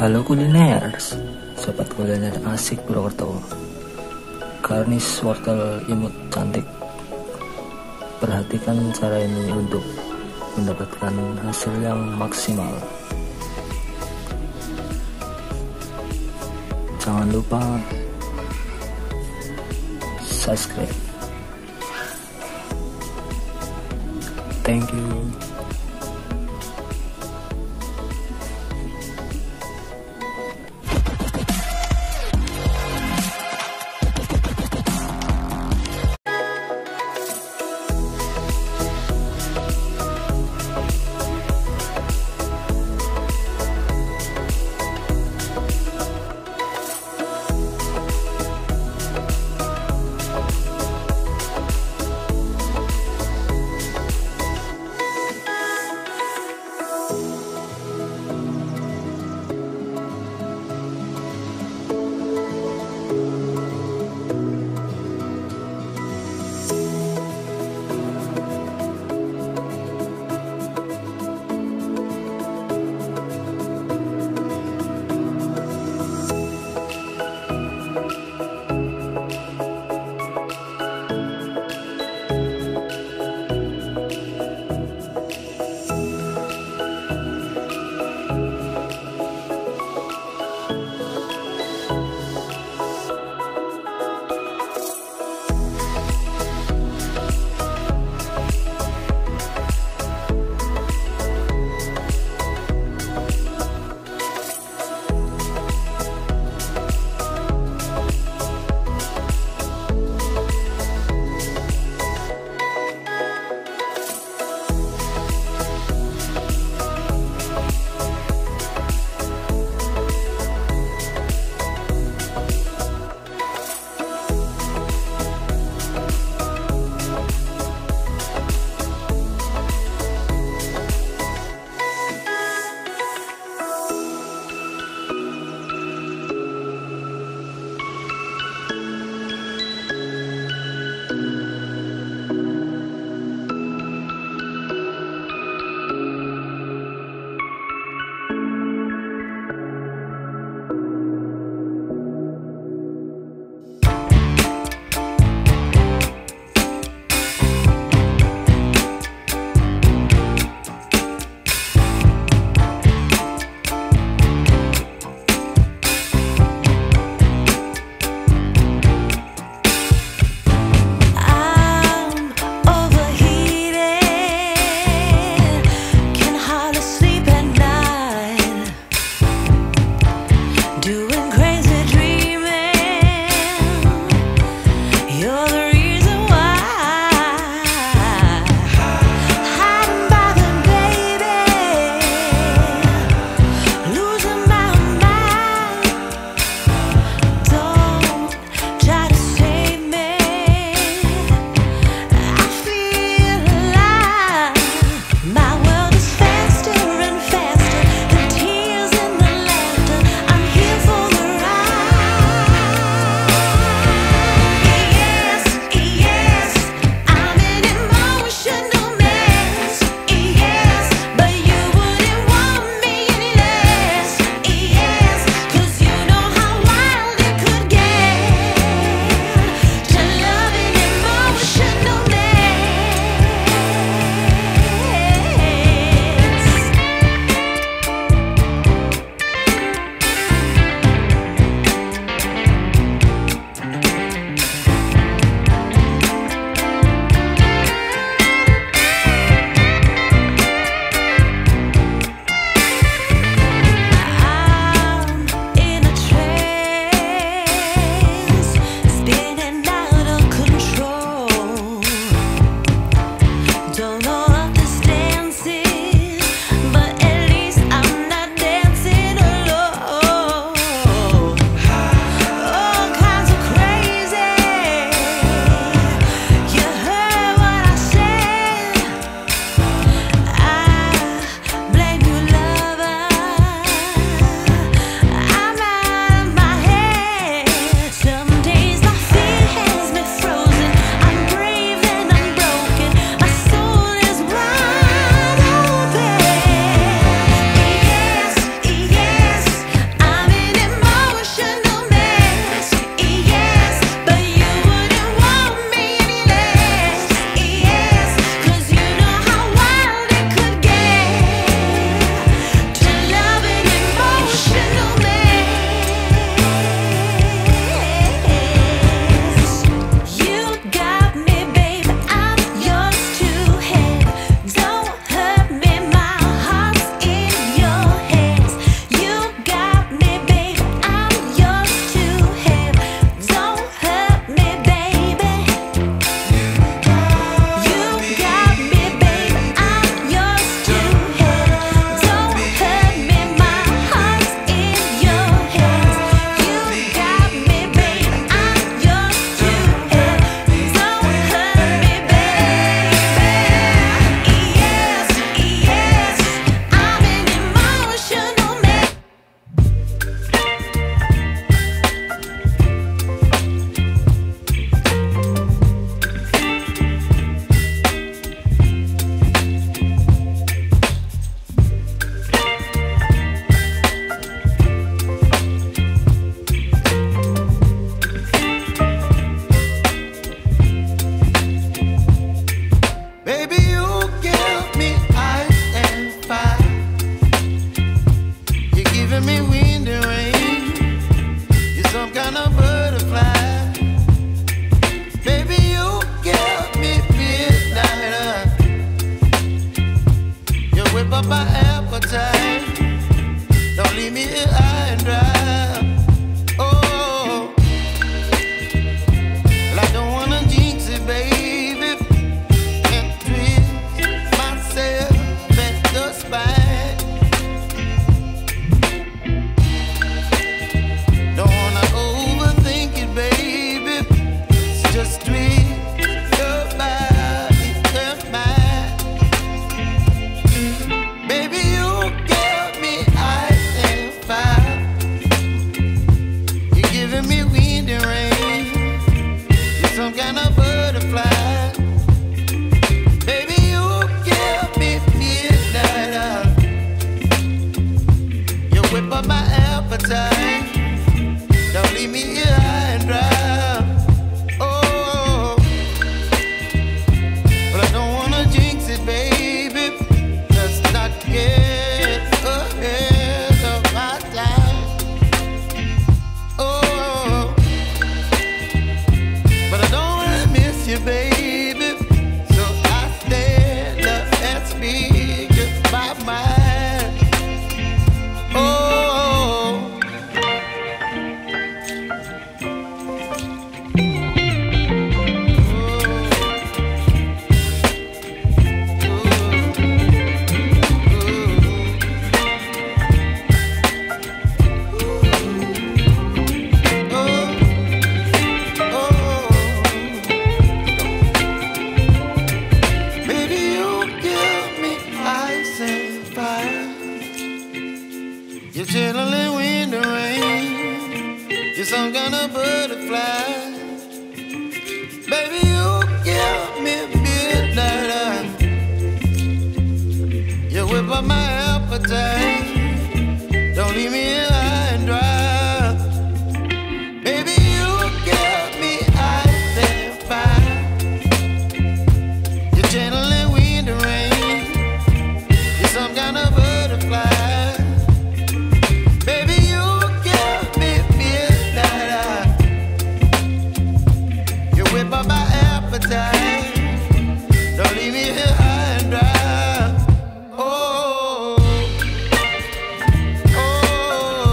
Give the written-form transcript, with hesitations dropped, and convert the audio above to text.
Halo kuliners, sobat kuliner asik Purwokerto. Garnish wortel imut cantik. Perhatikan cara ini untuk mendapatkan hasil yang maksimal. Jangan lupa subscribe. Thank you. giving me wind and rain. You're some kind of butterfly. Baby, you give me midnight. You whip up my appetite. Don't leave me here high and dry. Oh, well, I don't wanna jinx it, baby. Can't twist myself at the spine. Don't wanna overthink it, baby. It's just twist your body and mine. Baby, you give me ice and fire. You're giving me wind and rain. You're some kind of butterfly. Baby, you give me midnight. You whip up my appetite. Don't leave me here high and dry. Oh, but I don't wanna jinx it, baby. Let's not get ahead of my time. Oh, but I don't wanna miss you, baby. So I stand up and speak my mind. Oh. Baby, you give me ice and fire. You're chilling wind and rain. You're some kind of butterfly. Baby, you give me midnight. You whip up my appetite.